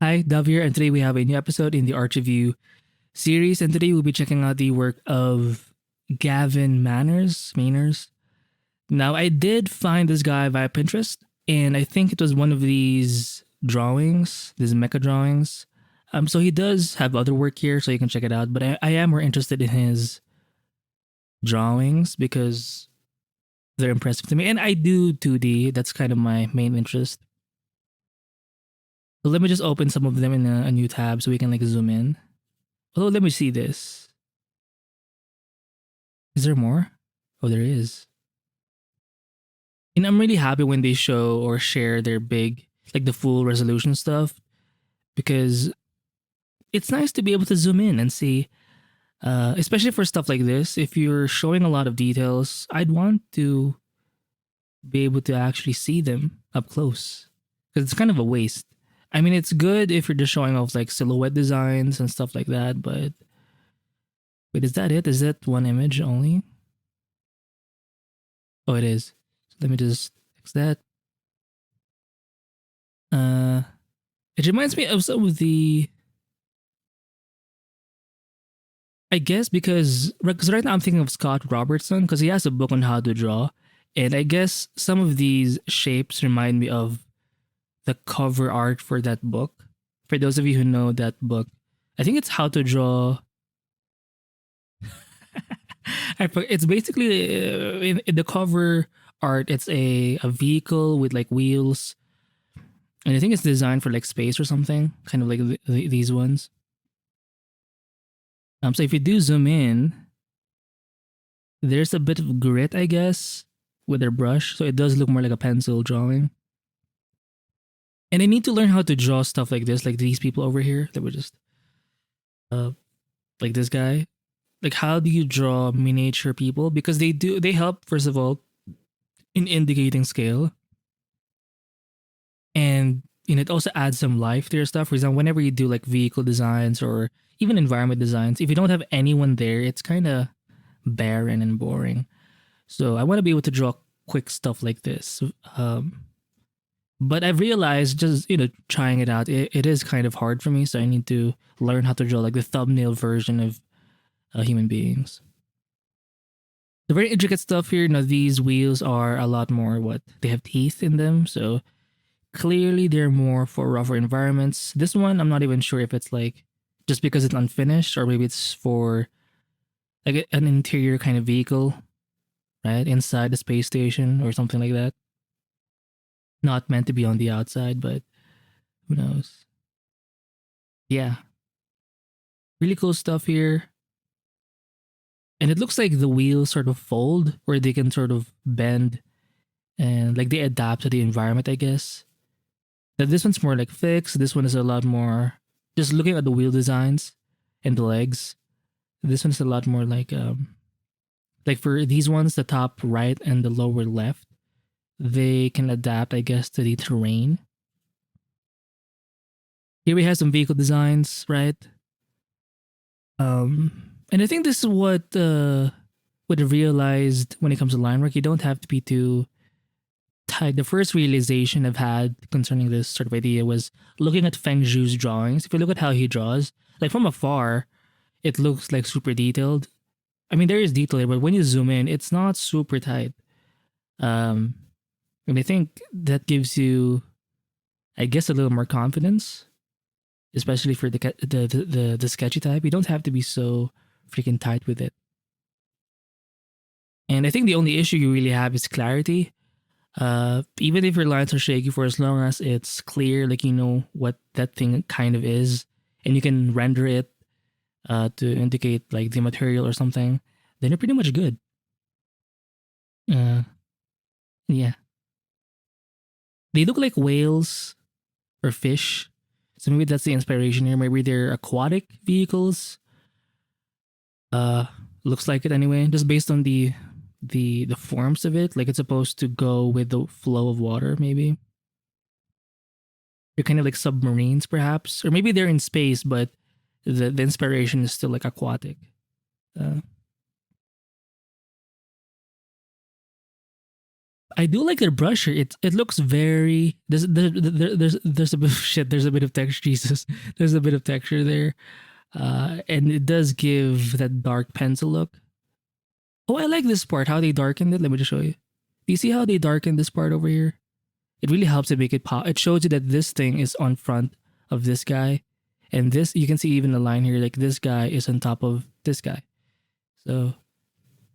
Hi, Dav here, and today we have a new episode in the Art Review series. And today we'll be checking out the work of Gavin Manners. Now, I did find this guy via Pinterest, and I think it was one of these drawings, these mecha drawings. So he does have other work here, so you can check it out. But I am more interested in his drawings because they're impressive to me, and I do 2D. That's kind of my main interest. So let me just open some of them in a new tab so we can like zoom in. Oh, let me see this. Is there more? Oh, there is. And I'm really happy when they show or share their big, like the full resolution stuff, because it's nice to be able to zoom in and see, especially for stuff like this. If you're showing a lot of details, I'd want to be able to actually see them up close, because it's kind of a waste. I mean, it's good if you're just showing off like silhouette designs and stuff like that, but wait, is that it? Is that one image only? Oh, it is. So let me just fix that. Uh, it reminds me of some of the. I guess because right now I'm thinking of Scott Robertson because he has a book on how to draw, and I guess some of these shapes remind me of the cover art for that book. For those of you who know that book, I think it's How to Draw. It's basically in the cover art. It's a vehicle with like wheels, and I think it's designed for like space or something, kind of like these ones. So if you do zoom in, there's a bit of grit, I guess, with their brush, so it does look more like a pencil drawing. And I need to learn how to draw stuff like this, like these people over here that were just, like this guy. Like, how do you draw miniature people? Because they help, first of all, in indicating scale, and it also adds some life to your stuff. For example, whenever you do like vehicle designs or even environment designs, if you don't have anyone there, it's kind of barren and boring. So I want to be able to draw quick stuff like this. But I've realized just trying it out, it is kind of hard for me. So I need to learn how to draw like the thumbnail version of human beings. The very intricate stuff here. These wheels are a lot more they have teeth in them, so clearly they're more for rougher environments. This one, I'm not even sure if it's like just because it's unfinished or maybe it's for like an interior kind of vehicle, right? Inside the space station or something like that. Not meant to be on the outside, but who knows? Yeah. Really cool stuff here. And it looks like the wheels sort of fold where they can sort of bend and like they adapt to the environment, I guess. That this one's more like fixed. This one is a lot more just looking at the wheel designs and the legs. This one's a lot more like for these ones, the top right and the lower left, they can adapt, I guess, to the terrain. Here we have some vehicle designs, right? And I think this is what I realized when it comes to line work. You don't have to be too tight. The first realization I've had concerning this sort of idea was looking at Feng Zhu's drawings. If you look at how he draws, like from afar, it looks like super detailed. I mean, there is detail here, but when you zoom in, it's not super tight. And I think that gives you, I guess, a little more confidence, especially for the sketchy type. You don't have to be so freaking tight with it. And I think the only issue you really have is clarity. Even if your lines are shaky, for as long as it's clear, like you know what that thing kind of is, and you can render it to indicate like the material or something, then you're pretty much good. Yeah. They look like whales or fish. So maybe that's the inspiration here. Maybe they're aquatic vehicles. Looks like it anyway, just based on the forms of it. Like it's supposed to go with the flow of water, maybe. They're kind of like submarines, perhaps. Or maybe they're in space, but the inspiration is still like aquatic. I do like their brush here. It looks very there's a bit of shit. There's a bit of texture. Jesus, there's a bit of texture there, and it does give that dark pencil look. Oh, I like this part. How they darkened it. Let me just show you. Do you see how they darkened this part over here? It really helps to make it pop. It shows you that this thing is on front of this guy, and this you can see even the line here. Like this guy is on top of this guy. So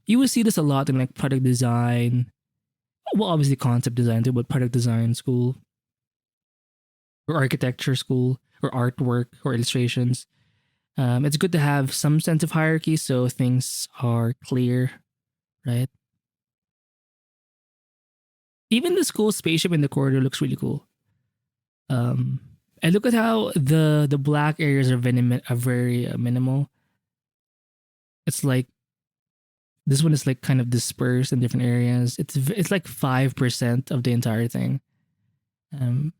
you will see this a lot in like product design. Well, obviously concept design too, but product design school or architecture school or artwork or illustrations. It's good to have some sense of hierarchy so things are clear, right? Even the school spaceship in the corridor looks really cool. And look at how the black areas are very minimal. It's like this one is like kind of dispersed in different areas. It's like 5% of the entire thing. Um,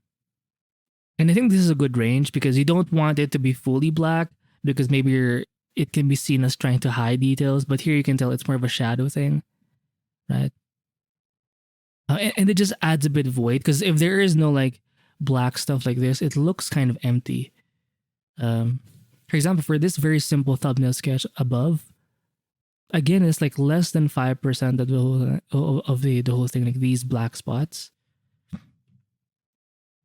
and I think this is a good range because you don't want it to be fully black because maybe it can be seen as trying to hide details, but here you can tell it's more of a shadow thing, right? And it just adds a bit of weight because if there is no like black stuff like this, it looks kind of empty. For example, for this very simple thumbnail sketch above, again, it's like less than 5% of the whole thing, like these black spots.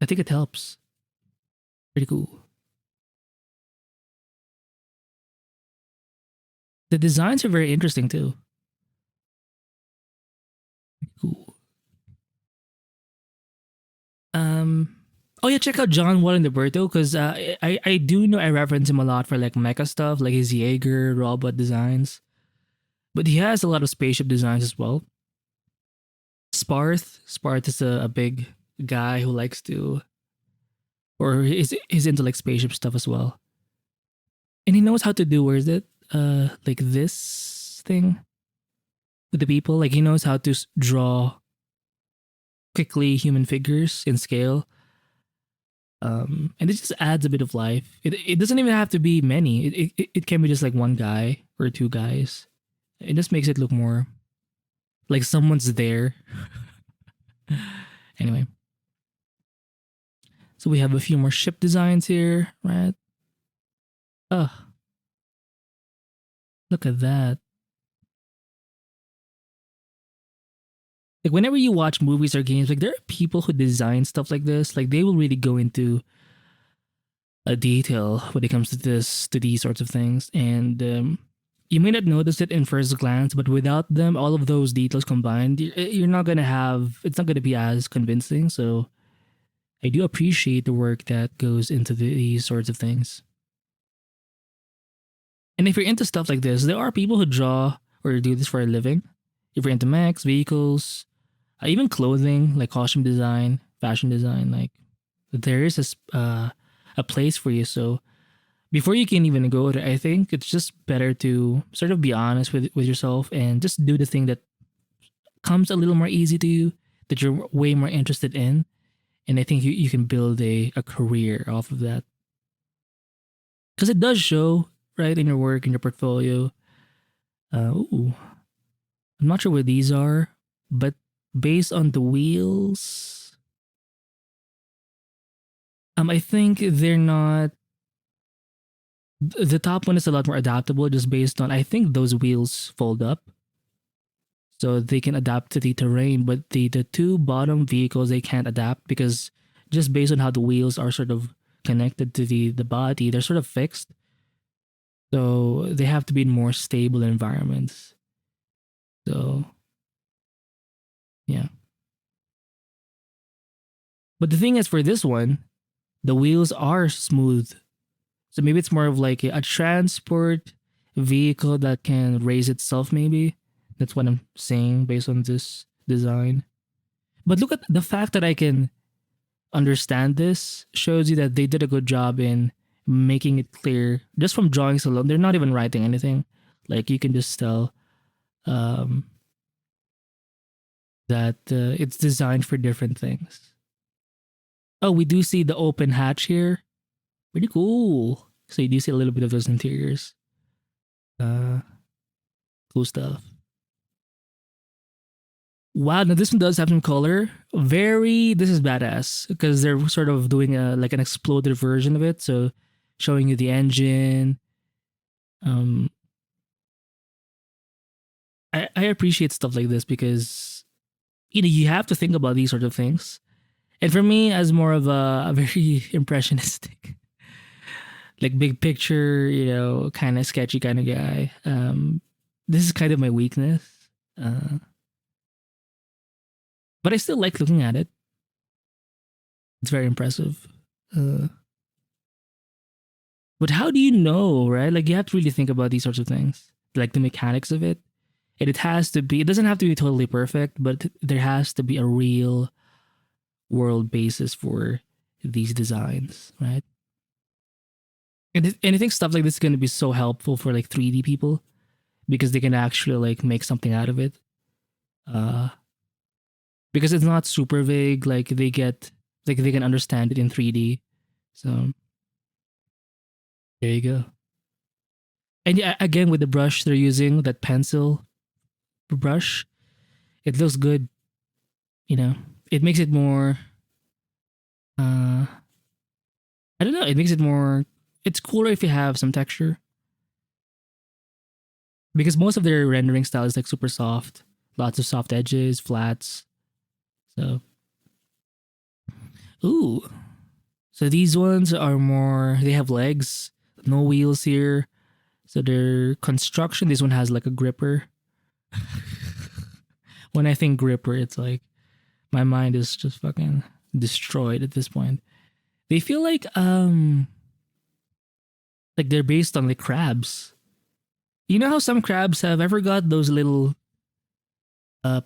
I think it helps. Pretty cool. The designs are very interesting too. Cool. Oh yeah, check out John Wallenberto because I do know I reference him a lot for like mecha stuff, like his Jaeger robot designs. But he has a lot of spaceship designs as well. Sparth is a big guy who likes to, or is into like spaceship stuff as well. And he knows how to do, where is it? Like this thing with the people. Like he knows how to draw quickly human figures in scale. And it just adds a bit of life. It doesn't even have to be many. It can be just like one guy or two guys. It just makes it look more like someone's there. Anyway. So we have a few more ship designs here, right? Look at that. Like whenever you watch movies or games, like there are people who design stuff like this. Like they will really go into a detail when it comes to these sorts of things. And you may not notice it in first glance, but without them, all of those details combined, you're not gonna have. It's not gonna be as convincing. So I do appreciate the work that goes into these sorts of things. And if you're into stuff like this, there are people who draw or do this for a living. If you're into mechs, vehicles, even clothing, like costume design, fashion design, like there is a place for you. So before you can even go there, I think it's just better to sort of be honest with yourself and just do the thing that comes a little more easy to you, that you're way more interested in. And I think you can build a career off of that. Because it does show, right, in your work, in your portfolio. Ooh, I'm not sure what these are, but based on the wheels, I think they're not. The top one is a lot more adaptable, just based on I think those wheels fold up, so they can adapt to the terrain. But the two bottom vehicles they can't adapt because just based on how the wheels are sort of connected to the body, they're sort of fixed. So they have to be in more stable environments. So yeah. But the thing is, for this one, the wheels are smooth. So maybe it's more of like a transport vehicle that can raise itself, maybe. That's what I'm saying based on this design. But look at the fact that I can understand this shows you that they did a good job in making it clear just from drawings alone. They're not even writing anything. Like you can just tell um, that it's designed for different things. Oh, we do see the open hatch here. Pretty cool. So you do see a little bit of those interiors. Uh, cool stuff. Wow, now this one does have some color. This is badass because they're sort of doing a like an exploded version of it. So showing you the engine. Um, I appreciate stuff like this because you have to think about these sort of things. And for me, as more of a very impressionistic, like big picture, kind of sketchy kind of guy, this is kind of my weakness. Uh, but I still like looking at it. It's very impressive. Uh, but how do you know, right? Like you have to really think about these sorts of things, like the mechanics of it. And it has to be. It doesn't have to be totally perfect, but there has to be a real world basis for these designs, right? And I think stuff like this is going to be so helpful for like 3D people because they can actually like make something out of it. Uh, because it's not super vague. Like they can understand it in 3D. So there you go. And yeah, again with the brush they're using, that pencil brush, it looks good. You know, it makes it more. Uh, I don't know. It makes it more. It's cooler if you have some texture because most of their rendering style is like super soft, lots of soft edges, flats. So, ooh, so these ones are more. They have legs, no wheels here. So their construction. This one has like a gripper. When I think gripper, it's like my mind is just fucking destroyed at this point. They feel like they're based on like crabs. You know how some crabs have ever got those little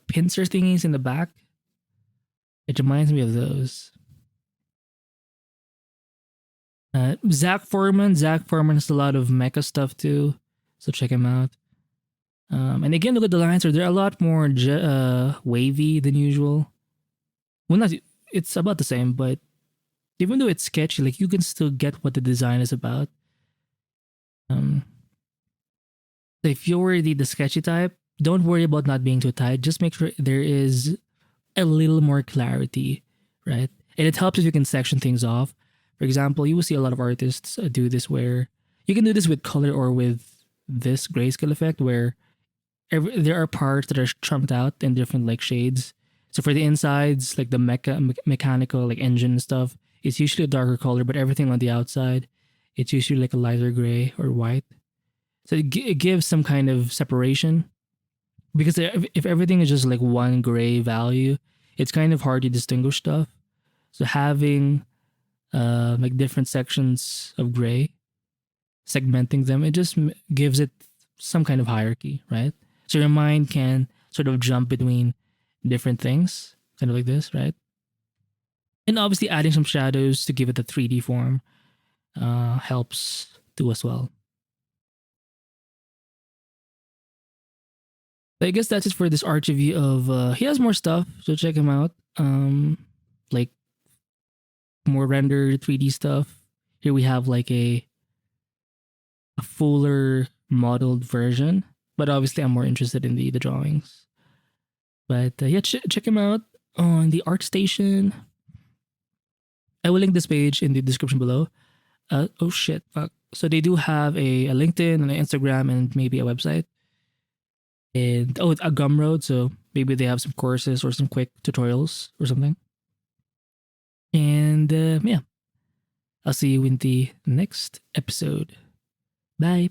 pincer thingies in the back? It reminds me of those. Zach Foreman has a lot of mecha stuff too, so check him out. And again, look at the lines; they're a lot more wavy than usual. Well, not it's about the same, but even though it's sketchy, like you can still get what the design is about. Um, so if you're the sketchy type, don't worry about not being too tight. Just make sure there is a little more clarity, right? And it helps if you can section things off. For example, you will see a lot of artists do this where you can do this with color or with this grayscale effect where there are parts that are chunked out in different like shades. So for the insides, like the mechanical like engine and stuff, it's usually a darker color, but everything on the outside, it's usually like a lighter gray or white. So it gives some kind of separation because if everything is just like one gray value, it's kind of hard to distinguish stuff. So having like different sections of gray, segmenting them, it just gives it some kind of hierarchy, right? So your mind can sort of jump between different things, kind of like this, right? And obviously adding some shadows to give it a 3D form helps too as well. I guess that's it for this art review of he has more stuff, so check him out. Like more rendered 3D stuff. Here we have like a fuller modeled version, but obviously I'm more interested in the drawings. But yeah, check him out on the ArtStation. I will link this page in the description below. Oh shit, fuck. So they do have a LinkedIn and an Instagram and maybe a website. And a Gumroad, so maybe they have some courses or some quick tutorials or something. And yeah, I'll see you in the next episode. Bye.